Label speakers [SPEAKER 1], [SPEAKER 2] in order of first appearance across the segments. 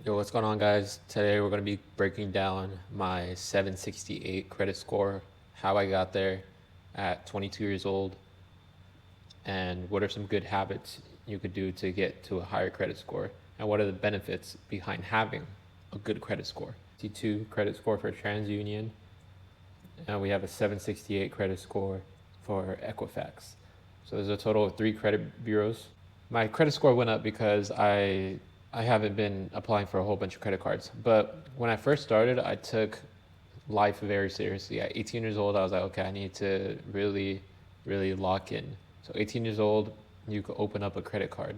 [SPEAKER 1] Yo, what's going on, guys? Today we're going to be breaking down my 768 credit score, how I got there at 22 years old, and what are some good habits you could do to get to a higher credit score, and what are the benefits behind having a good credit score. 62 credit score for TransUnion, and we have a 768 credit score for Equifax. So there's a total of 3 credit bureaus. My credit score went up because I haven't been applying for a whole bunch of credit cards. But when I first started, I took life very seriously. At 18 years old, I was like, okay, I need to really lock in. So 18 years old, you could open up a credit card.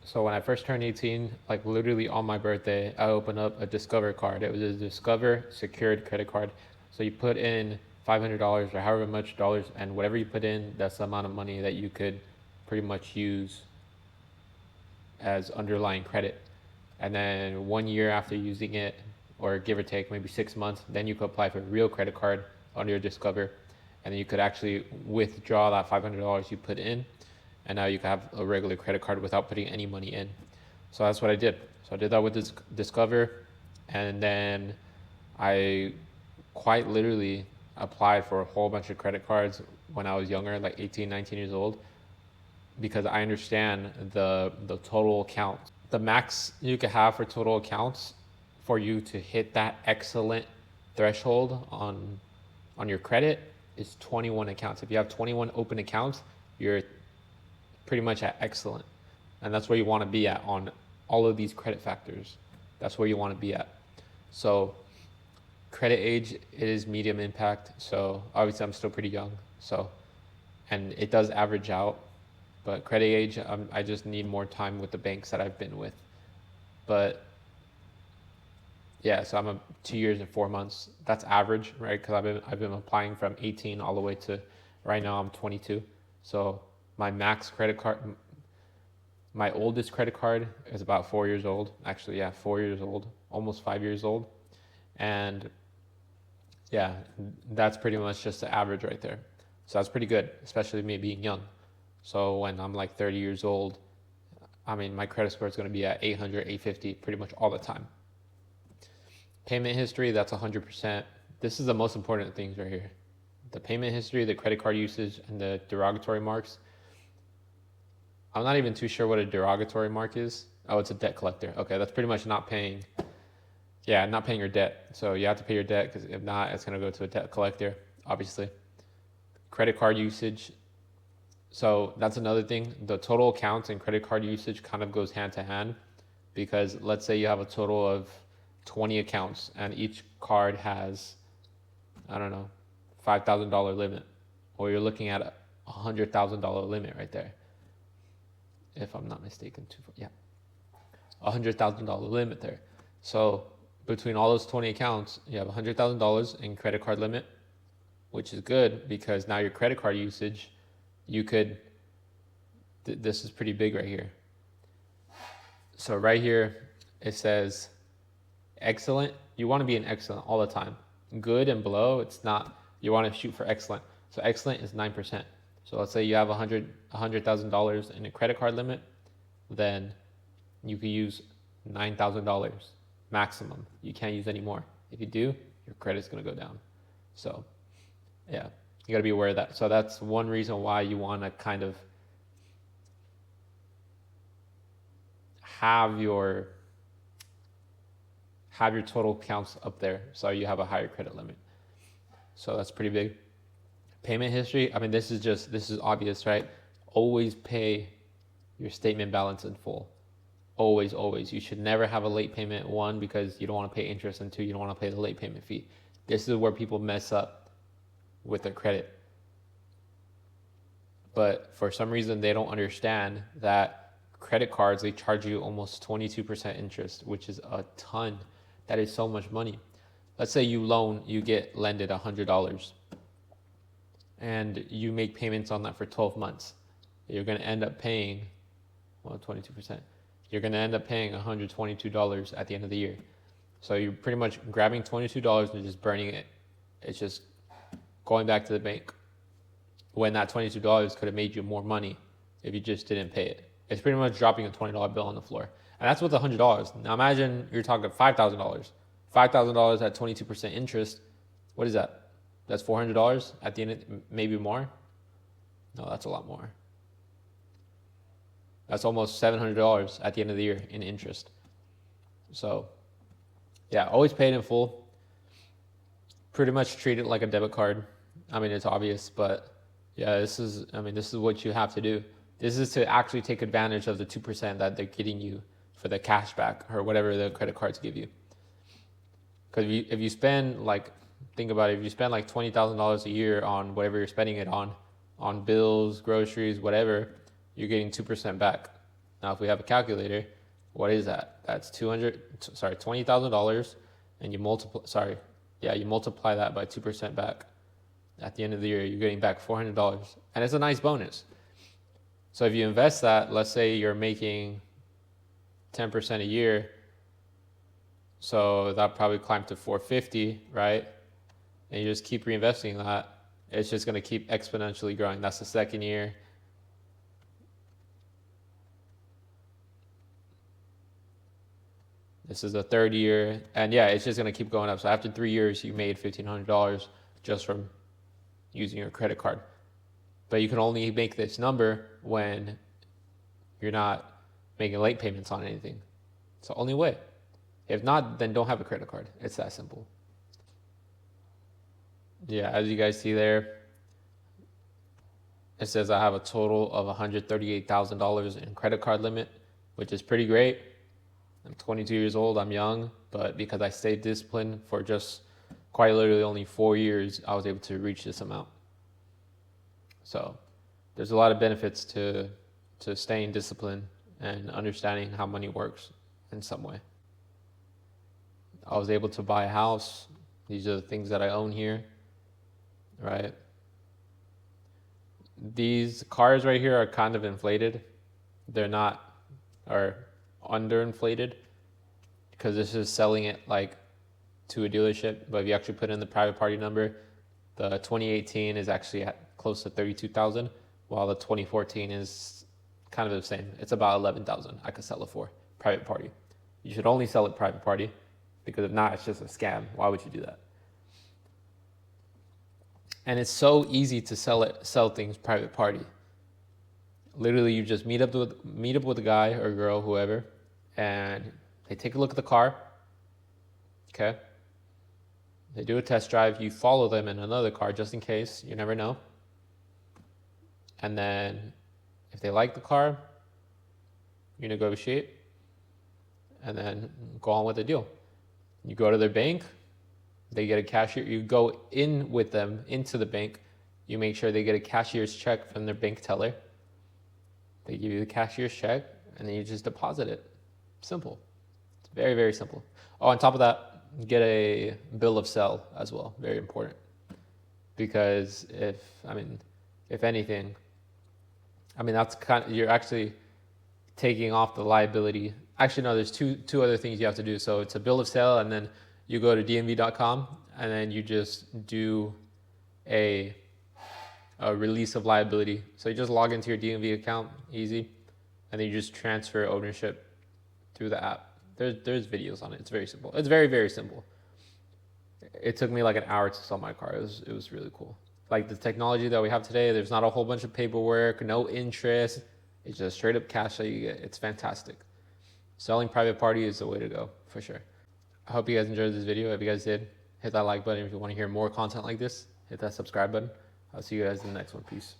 [SPEAKER 1] So when I first turned 18, like literally on my birthday, I opened up a Discover card. It was a Discover secured credit card. So you put in $500 or however much dollars, and whatever you put in, that's the amount of money that you could pretty much use as underlying credit. And then 1 year after using it, or give or take maybe 6 months, then you could apply for a real credit card under your Discover, and then you could actually withdraw that $500 you put in, and now you can have a regular credit card without putting any money in. So that's what I did. So I did that with this Discover, and then I quite literally applied for a whole bunch of credit cards when I was younger, like 18, 19 years old, because I understand the total account. The max you could have for total accounts for you to hit that excellent threshold on your credit is 21 accounts. If you have 21 open accounts, you're pretty much at excellent. And that's where you want to be at on all of these credit factors. That's where you want to be at. So credit age, it is medium impact. So obviously I'm still pretty young. So, and it does average out. But credit age, I just need more time with the banks that I've been with. But yeah, so I'm 2 years and 4 months. That's average, right? Because I've been applying from 18 all the way to right now I'm 22. So my max credit card, my oldest credit card is about 4 years old. Actually, yeah, 4 years old, almost 5 years old. And yeah, that's pretty much just the average right there. So that's pretty good, especially me being young. So when I'm like 30 years old, I mean, my credit score is going to be at 800, 850 pretty much all the time. Payment history, that's 100%. This is the most important things right here. The payment history, the credit card usage, and the derogatory marks. I'm not even too sure what a derogatory mark is. Oh, it's a debt collector. Okay, that's pretty much not paying. Yeah, not paying your debt. So you have to pay your debt, because if not, it's going to go to a debt collector, obviously. Credit card usage. So that's another thing. The total accounts and credit card usage kind of goes hand to hand, because let's say you have a total of 20 accounts and each card has, I don't know, $5,000 limit, or you're looking at a $100,000 limit right there. If I'm not mistaken, yeah, $100,000 limit there. So between all those 20 accounts, you have $100,000 in credit card limit, which is good because now your credit card usage, you could, this is pretty big right here. So right here, it says excellent. You want to be an excellent all the time. Good and below, it's not, you want to shoot for excellent. So excellent is 9%. So let's say you have $100,000 in a credit card limit, then you could use $9,000 maximum. You can't use any more. If you do, your credit's going to go down. So yeah, you got to be aware of that. So that's one reason why you want to kind of have your total counts up there, so you have a higher credit limit. So that's pretty big. Payment history, I mean, this is obvious, right? Always pay your statement balance in full. Always, always. You should never have a late payment. One, because you don't want to pay interest, and two, you don't want to pay the late payment fee. This is where people mess up with their credit. But for some reason, they don't understand that credit cards, they charge you almost 22% interest, which is a ton. That is so much money. Let's say you get lended $100 and you make payments on that for 12 months. You're going to end up paying, 22%. You're going to end up paying $122 at the end of the year. So you're pretty much grabbing $22 and just burning it. It's just going back to the bank, when that $22 could have made you more money if you just didn't pay it. It's pretty much dropping a $20 bill on the floor. And that's with $100. Now imagine you're talking $5,000. $5,000 at 22% interest. What is that? That's $400 at the end, maybe more. No, that's a lot more. That's almost $700 at the end of the year in interest. So yeah, always pay it in full. Pretty much treat it like a debit card. I mean, it's obvious, but yeah, this is what you have to do. This is to actually take advantage of the 2% that they're getting you for the cash back or whatever the credit cards give you. Because if you spend like, think about it, if you spend like $20,000 a year on whatever you're spending it on bills, groceries, whatever, you're getting 2% back. Now, if we have a calculator, what is that? That's $20,000, and you multiply that by 2% back. At the end of the year, you're getting back $400, and it's a nice bonus. So if you invest that, let's say you're making 10% a year, so that probably climbed to 450, right? And you just keep reinvesting that, it's just going to keep exponentially growing. That's the second year. This is the third year, and yeah, it's just going to keep going up. So after 3 years, you made $1,500 just from using your credit card. But you can only make this number when you're not making late payments on anything. It's the only way. If not, then don't have a credit card. It's that simple. Yeah, as you guys see there, it says I have a total of $138,000 in credit card limit, which is pretty great. I'm 22 years old, I'm young, but because I stayed disciplined for just quite literally only 4 years, I was able to reach this amount. So there's a lot of benefits to staying disciplined and understanding how money works in some way. I was able to buy a house. These are the things that I own here, right? These cars right here are kind of inflated. They're not, or underinflated, because this is selling it like to a dealership. But if you actually put in the private party number, the 2018 is actually at close to 32,000, while the 2014 is kind of the same. It's about 11,000 I could sell it for private party. You should only sell it private party, because if not, it's just a scam. Why would you do that? And it's so easy to sell things private party. Literally, you just meet up with a guy or girl, whoever, and they take a look at the car. Okay. They do a test drive. You follow them in another car just in case. You never know. And then if they like the car, you negotiate and then go on with the deal. You go to their bank. They get a cashier. You go in with them into the bank. You make sure they get a cashier's check from their bank teller. They give you the cashier's check, and then you just deposit it. Simple. It's very, very simple. Oh, on top of that, get a bill of sale as well. Very important. Because if anything, that's you're actually taking off the liability. Actually, no, there's two other things you have to do. So it's a bill of sale, and then you go to dmv.com, and then you just do a release of liability. So you just log into your DMV account, easy, and then you just transfer ownership through the app. There's videos on it. It's very simple. It's very, very simple. It took me like an hour to sell my car. It was really cool. Like the technology that we have today, there's not a whole bunch of paperwork, no interest. It's just straight up cash that you get. It's fantastic. Selling private party is the way to go, for sure. I hope you guys enjoyed this video. If you guys did, hit that like button. If you want to hear more content like this, hit that subscribe button. I'll see you guys in the next one. Peace.